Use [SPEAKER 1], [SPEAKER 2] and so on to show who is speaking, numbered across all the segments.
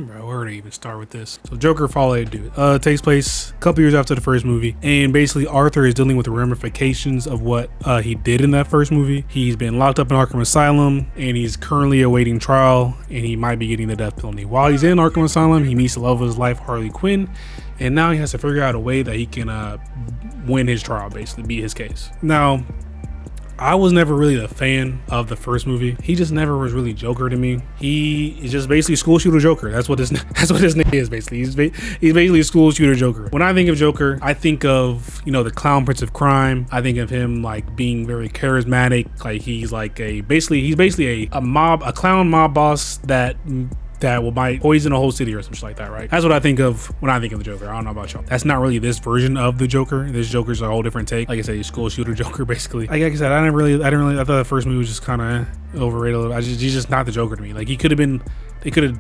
[SPEAKER 1] Bro, where to even start with this? So Joker Folie, dude, takes place a couple years after the first movie, and basically Arthur is dealing with the ramifications of what he did in that first movie. He's been locked up in Arkham Asylum, and he's currently awaiting trial, and he might be getting the death penalty. While he's in Arkham Asylum, he meets the love of his life, Harley Quinn, and now he has to figure out a way that he can win his trial, basically beat his case. Now, I was never really a fan of the first movie. He just never was really Joker to me. He is just basically school shooter Joker. That's what his name is basically. He's basically a school shooter Joker. When I think of Joker, I think of, the clown prince of crime. I think of him like being very charismatic. Like he's basically a clown mob boss that will might poison a whole city or some shit like that, right? That's what I think of when I think of the Joker. I don't know about y'all. That's not really this version of the Joker. This Joker's a whole different take. Like I said, he's school shooter Joker, basically. Like I said, I thought the first movie was just kind of overrated. He's just not the Joker to me. Like they could have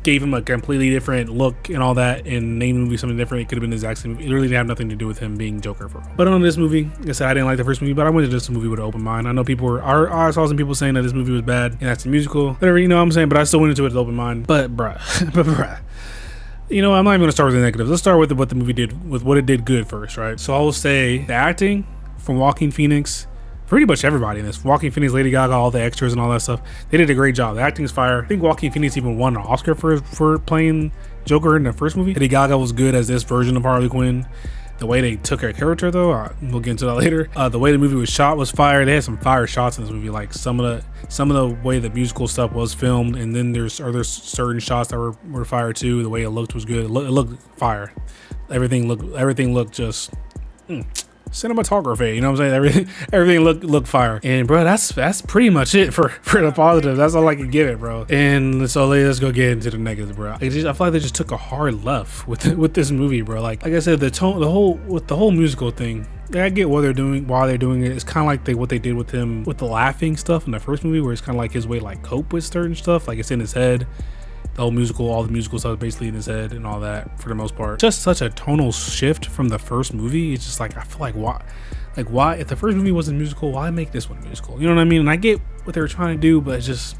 [SPEAKER 1] gave him a completely different look and all that and named the movie something different. It could have been the exact same movie. It really didn't have nothing to do with him being Joker for real. But on this movie, like I said, I didn't like the first movie, but I went to this movie with an open mind. I know I saw some people saying that this movie was bad and that's a musical, whatever, what I'm saying, but I still went into it with an open mind. But bruh, I'm not even gonna start with the negatives. Let's start with what the movie did, with what it did good first, right? So I will say the acting from Joaquin Phoenix, pretty much everybody in this, Joaquin Phoenix, Lady Gaga, all the extras and all that stuff, they did a great job. The acting's fire. I think Joaquin Phoenix even won an Oscar for playing Joker in the first movie. Lady Gaga was good as this version of Harley Quinn. The way they took her character, though, we'll get into that later. The way the movie was shot was fire. They had some fire shots in this movie, like some of the way the musical stuff was filmed, and then there's certain shots that were fire too. The way it looked was good. It looked fire. Everything looked just cinematography, what I'm saying? Everything looked fire. And bro, that's pretty much it for the positive. That's all I can give it, bro. And so let's go get into the negatives, bro. I feel like they just took a hard left with this movie, bro. Like I said, the whole musical thing, I get what they're doing while they're doing it. It's kind of like what they did with him with the laughing stuff in the first movie, where it's kind of like his way to like cope with certain stuff, like it's in his head. All the musical stuff basically in his head and all that for the most part. Just such a tonal shift from the first movie. It's just like, I feel like why if the first movie wasn't musical, why make this one musical? You know what I mean? And I get what they were trying to do, but it just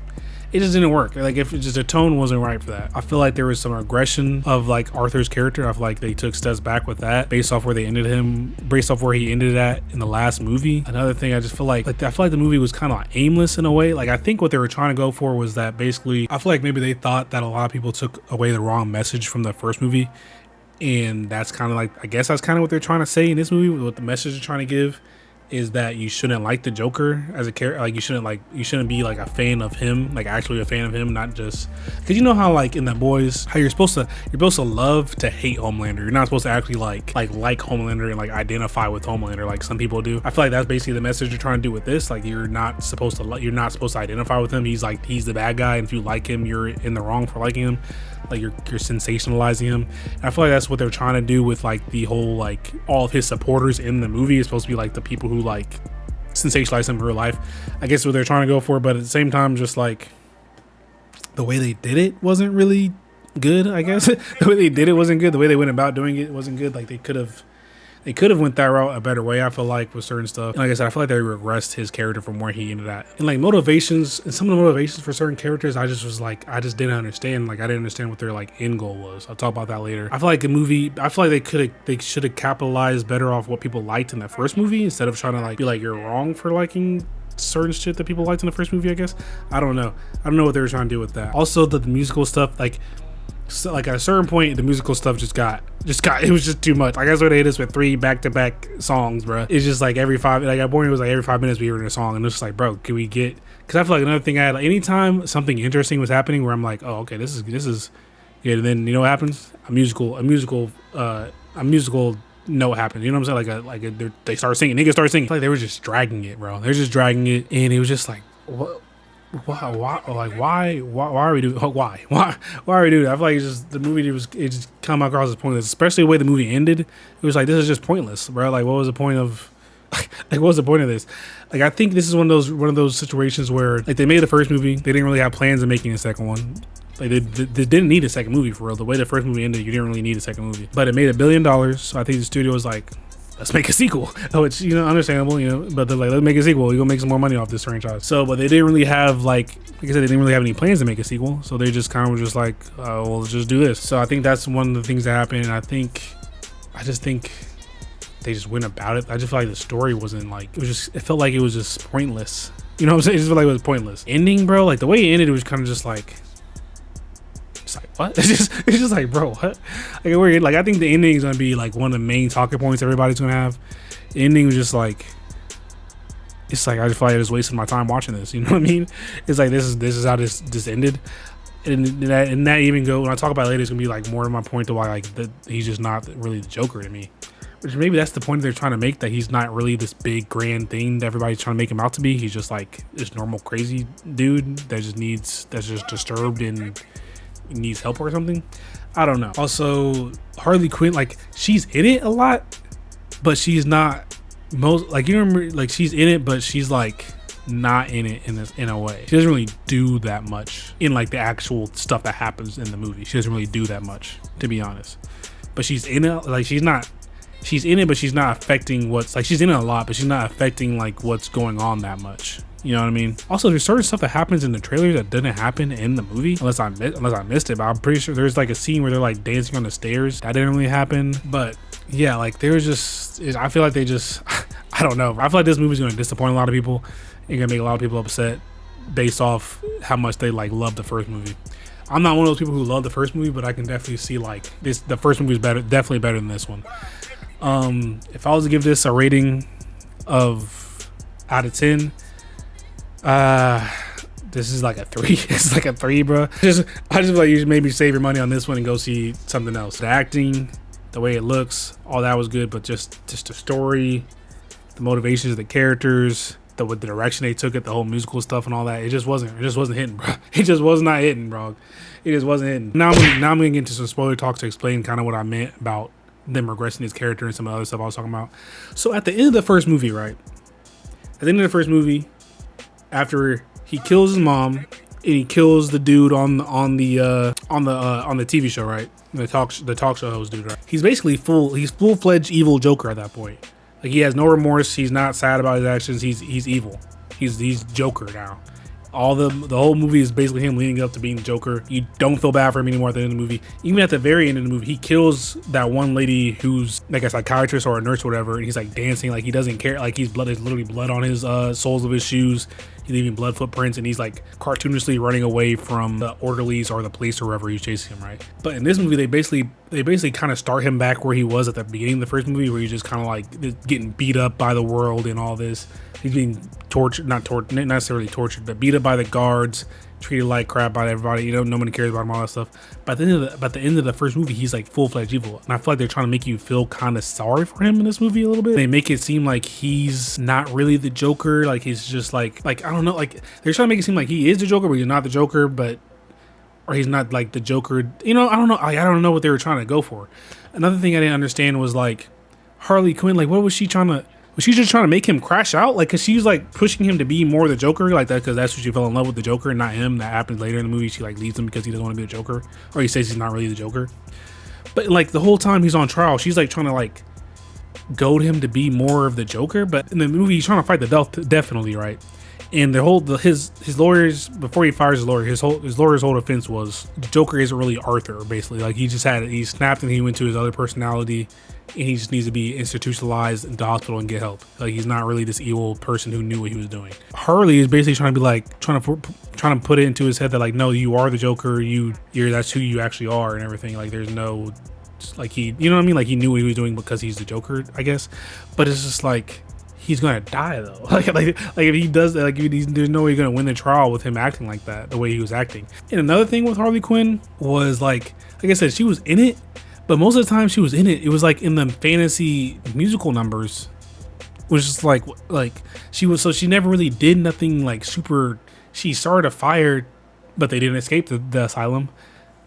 [SPEAKER 1] didn't work. Like if the tone wasn't right for that. I feel like there was some aggression of like Arthur's character. I feel like they took steps back with that based off where he ended at in the last movie. Another thing, I just feel like the movie was kind of like aimless in a way. Like I think what they were trying to go for was that basically, I feel like maybe they thought that a lot of people took away the wrong message from the first movie. And that's kind of like, I guess that's kind of what they're trying to say in this movie. What the message they're trying to give is that you shouldn't like the Joker as a character. Like you shouldn't be like a fan of him, like actually a fan of him, not just because how like in The Boys, how you're supposed to love to hate Homelander. You're not supposed to actually like Homelander and like identify with Homelander like some people do. I feel like that's basically the message you're trying to do with this. Like you're not supposed to identify with him. He's the bad guy, and if you like him, you're in the wrong for liking him. Like you're sensationalizing him. And I feel like that's what they're trying to do with like the whole, like all of his supporters in the movie is supposed to be like the people who like sensationalize him in real life. I guess what they're trying to go for, but at the same time, just like the way they did it wasn't really good. I guess the way they did it wasn't good. The way they went about doing it wasn't good. Like they could have went that route a better way, I feel like, with certain stuff. And like I said, I feel like they regressed his character from where he ended at. And like motivations, and some of the motivations for certain characters, I just didn't understand. Like I didn't understand what their like end goal was. I'll talk about that later. I feel like they should have capitalized better off what people liked in that first movie instead of trying to like be like you're wrong for liking certain shit that people liked in the first movie, I guess. I don't know what they were trying to do with that. Also the musical stuff, like at a certain point, the musical stuff just got it was just too much. Like that's what they hit us with 3 back-to-back songs, bro. It's just like every 5 minutes we hear a song, and it's just like, bro, can we get? Because I feel like another thing I had, like, anytime something interesting was happening, where I'm like, oh, okay, this is good, and then you know what happens? A musical note happens. You know what I'm saying? They start singing. Niggas start singing. I feel like they were just dragging it, bro. They're just dragging it, and it was just like, what? Why are we doing? Why are we doing that? I feel like it's just the movie. It just come across as pointless, especially the way the movie ended. It was like, this is just pointless, bro. Like, what was the point of? Like, what was the point of this? Like, I think this is one of those situations where like they made the first movie, they didn't really have plans of making a second one. Like they didn't need a second movie for real. The way the first movie ended, you didn't really need a second movie. But it made $1 billion, so I think the studio was like, let's make a sequel, which, you know, understandable, you know, but they're like, let's make a sequel, we're gonna make some more money off this franchise. So, but they didn't really have like I said, they didn't really have any plans to make a sequel, so they just kind of were just like, well, let's just do this. So I think that's one of the things that happened. I just think they just went about it. I just feel like the story wasn't like, it felt like it was just pointless. You know what I'm saying? It just felt like it was pointless. Ending, bro, like the way it ended, it was kind of just like what? It's just like, bro, what? Like weird. Like I think the ending is gonna be like one of the main talking points everybody's gonna have. The ending was just like, it's like I just feel like I just wasted my time watching this. You know what I mean? It's like this is how this ended, and that even go when I talk about it later, it's gonna be like more of my point to why like he's just not really the Joker to me. Which maybe that's the point they're trying to make, that he's not really this big grand thing that everybody's trying to make him out to be. He's just like this normal crazy dude that's just disturbed and needs help or something. I don't know. Also, Harley Quinn, like she's in it a lot, but she's not most like, you remember, like she's in it, but she's like not in it in a way. She doesn't really do that much in like the actual stuff that happens in the movie. She doesn't really do that much, to be honest. But she's in it, like she's in it, but she's not affecting what's like, she's in it a lot, but she's not affecting like what's going on that much. You know what I mean? Also, there's certain stuff that happens in the trailers that didn't happen in the movie, unless I missed it. But I'm pretty sure there's like a scene where they're like dancing on the stairs. That didn't really happen. But yeah, like there was just, I feel like they just, I don't know. I feel like this movie's gonna disappoint a lot of people and gonna make a lot of people upset based off how much they like love the first movie. I'm not one of those people who love the first movie, but I can definitely see like the first movie is definitely better than this one. If I was to give this a rating of out of 10, this is like a 3. It's like a 3, bro. I just feel like you should maybe save your money on this one and go see something else. The acting, the way it looks, all that was good, but just the story, the motivations of the characters, the direction they took it, the whole musical stuff and all that, it just wasn't hitting, bro. It just was not hitting, bro. It just wasn't hitting. Now I'm gonna get into some spoiler talk to explain kind of what I meant about them regressing his character and some of the other stuff I was talking about. So at the end of the first movie, right? At the end of the first movie, after he kills his mom and he kills the dude on the TV show, right? The talk show host dude, right? He's basically full-fledged evil Joker at that point. Like he has no remorse. He's not sad about his actions. He's evil. He's Joker now. All the whole movie is basically him leading up to being the Joker. You don't feel bad for him anymore at the end of the movie. Even at the very end of the movie, he kills that one lady who's like a psychiatrist or a nurse or whatever, and he's like dancing like he doesn't care. Like there's literally blood on his soles of his shoes. He's leaving blood footprints, and he's like cartoonishly running away from the orderlies or the police or whoever he's chasing him, right? But in this movie, they basically kind of start him back where he was at the beginning of the first movie, where he's just kind of like getting beat up by the world and all this. He's being tortured, not necessarily tortured, but beat up by the guards, treated like crap by everybody. You know, nobody cares about him, all that stuff. But at the end of the first movie, he's like full-fledged evil, and I feel like they're trying to make you feel kind of sorry for him in this movie a little bit. They make it seem like he's not really the Joker, like he's just like I don't know, like they're trying to make it seem like he is the Joker, but he's not the Joker, or he's not like the Joker. You know, I don't know. I don't know what they were trying to go for. Another thing I didn't understand was like Harley Quinn. Like, what was she trying to? Was she just trying to make him crash out? Like, cause she was like pushing him to be more the Joker, like that, cause that's what she fell in love with, the Joker, and not him. That happens later in the movie. She like leaves him because he doesn't want to be the Joker, or he says he's not really the Joker. But like the whole time he's on trial, she's like trying to like goad him to be more of the Joker. But in the movie, he's trying to fight the death penalty, right? And his lawyers, before he fires his lawyer, his lawyer's whole defense was the Joker isn't really Arthur, basically. Like he snapped and he went to his other personality, and he just needs to be institutionalized into hospital and get help. Like he's not really this evil person who knew what he was doing. Harley is basically trying to be like trying to put it into his head that like, no, you are the Joker. That's who you actually are and everything. Like there's no, like you know what I mean? Like he knew what he was doing because he's the Joker, I guess. But it's just like, he's gonna die though. Like if he does that, like there's no way you're gonna win the trial with him acting like that, the way he was acting. And another thing with Harley Quinn was like I said, she was in it, but most of the time she was in it, it was like in the fantasy musical numbers, which is like she never really did nothing like super. She started a fire, but they didn't escape the asylum.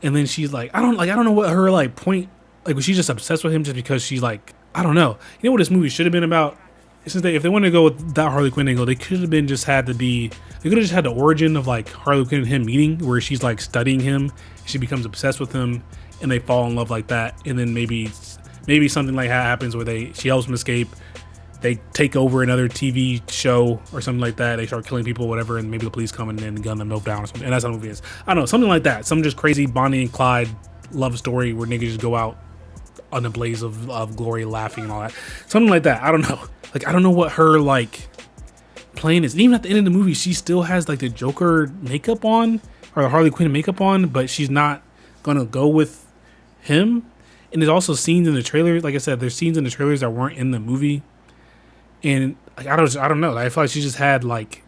[SPEAKER 1] And then she's like, I don't know what her like point, like was she just obsessed with him just because she's like, I don't know. You know what this movie should have been about? Since if they wanted to go with that Harley Quinn angle, they could have been they could have just had the origin of like Harley Quinn and him meeting, where she's like studying him, she becomes obsessed with him, and they fall in love like that, and then maybe maybe something like that happens where she helps him escape. They take over another TV show or something like that. They start killing people, whatever, and maybe the police come in and gun them down or something. And that's how the movie is. I don't know, something like that. Some just crazy Bonnie and Clyde love story where niggas just go out on the blaze of glory, laughing and all that. Something like that. I don't know. Like, I don't know what her like plan is. And even at the end of the movie, she still has like the Joker makeup on, or the Harley Quinn makeup on, but she's not gonna go with him. And there's also scenes in the trailer. Like I said, there's scenes in the trailers that weren't in the movie. And like, I don't know. I feel like she just had like,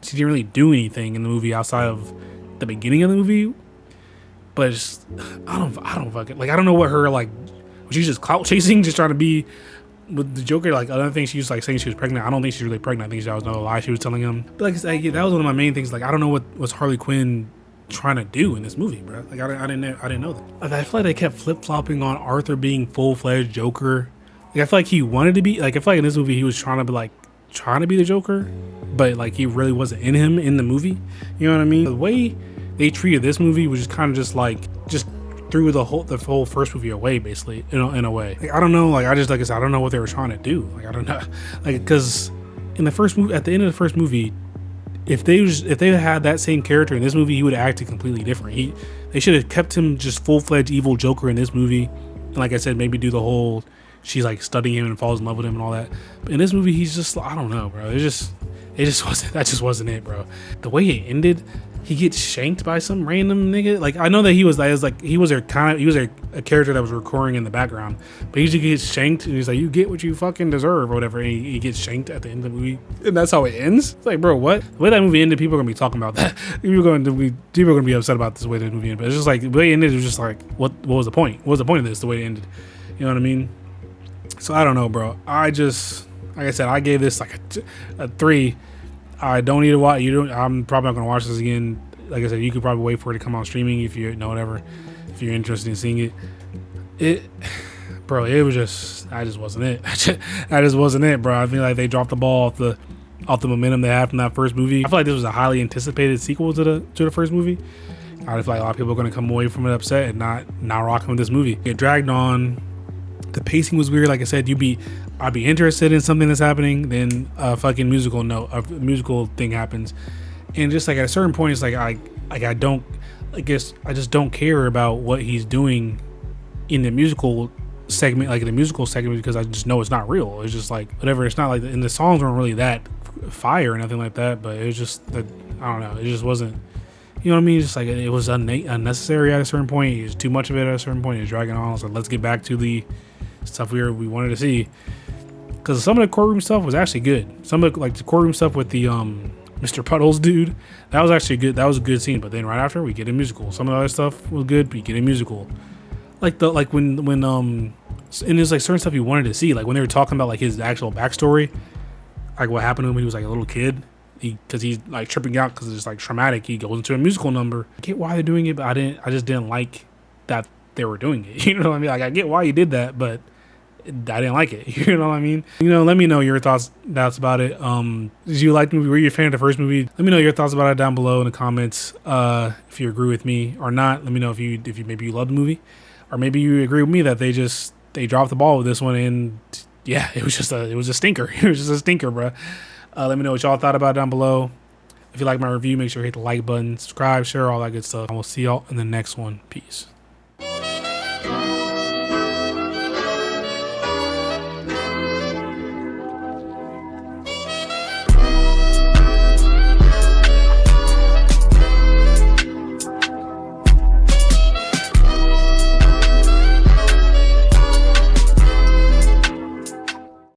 [SPEAKER 1] she didn't really do anything in the movie outside of the beginning of the movie. But it's, I don't fucking like. I don't know what her like. Was she just clout chasing, just trying to be with the Joker? Like, another thing, she was like saying she was pregnant. I don't think she's really pregnant. I think that was another lie she was telling him. But like I said, that was one of my main things. Like, I don't know what was Harley Quinn trying to do in this movie, bro. Like, I didn't know that. Like, I feel like they kept flip flopping on Arthur being full-fledged Joker. Like, I feel like he wanted to be, like, I feel like in this movie he was trying to be the Joker, but like he really wasn't in him in the movie. You know what I mean? The way they treated this movie was just kind of just threw the whole first movie away, basically, in a way. Like, I don't know. Like, like I said, I don't know what they were trying to do. Like, I don't know. Like, because in the first movie, at the end of the first movie, if they had that same character in this movie, he would have acted completely different. They should have kept him just full-fledged evil Joker in this movie. And like I said, maybe do the whole, she's like studying him and falls in love with him and all that. But in this movie, he's just, I don't know, bro. It just wasn't it, bro. The way it ended, he gets shanked by some random nigga. Like, I know that he was a character that was recurring in the background, but he just gets shanked and he's like, you get what you fucking deserve or whatever. And he gets shanked at the end of the movie, and that's how it ends. It's like, bro, what? The way that movie ended, people are gonna be talking about that. People are gonna be upset about this way the movie ended. But it's just like, the way it ended, it was just like, what was the point? What was the point of this? The way it ended, you know what I mean? So I don't know, bro. Like I said, I gave this like a 3. I don't need to watch. I'm probably not gonna watch this again. Like I said, you could probably wait for it to come on streaming if you know whatever. If you're interested in seeing it, bro, it was just, that just wasn't it. That just wasn't it, bro. I feel like they dropped the ball off the momentum they had from that first movie. I feel like this was a highly anticipated sequel to the first movie. I feel like a lot of people are gonna come away from it upset and not rocking with this movie. It dragged on. The pacing was weird. Like I said, I'd be interested in something that's happening, then a fucking musical thing happens, and just like at a certain point, it's like I just don't care about what he's doing in the musical segment, because I just know it's not real. It's just like whatever. It's not like, and the songs weren't really that fire or nothing like that, but it was just that, I don't know. It just wasn't. You know what I mean? It's just like it was unnecessary at a certain point. It was too much of it at a certain point. It was dragging on. So let's get back to the stuff we wanted to see, because some of the courtroom stuff was actually good. Some of the courtroom stuff with the Mr. Puddles dude, that was actually good. That was a good scene. But then right after, we get a musical. Some of the other stuff was good, but you get a musical. When and there's like certain stuff you wanted to see, like when they were talking about like his actual backstory, like what happened to him when he was like a little kid. Because he's like tripping out because it's like traumatic. He goes into a musical number. I get why they're doing it, but I just didn't like that they were doing it. You know what I mean? Like, I get why you did that, but I didn't like it. You know what I mean? Let me know your thoughts about it. Did you like the movie? Were you a fan of the first movie? Let me know your thoughts about it down below in the comments. If you agree with me or not, let me know if you maybe you love the movie, or maybe you agree with me that they dropped the ball with this one, and yeah, it was a stinker. It was just a stinker, bro. Let me know what y'all thought about it down below. If you like my review, make sure you hit the like button, subscribe, share, all that good stuff. I will see y'all in the next one. Peace.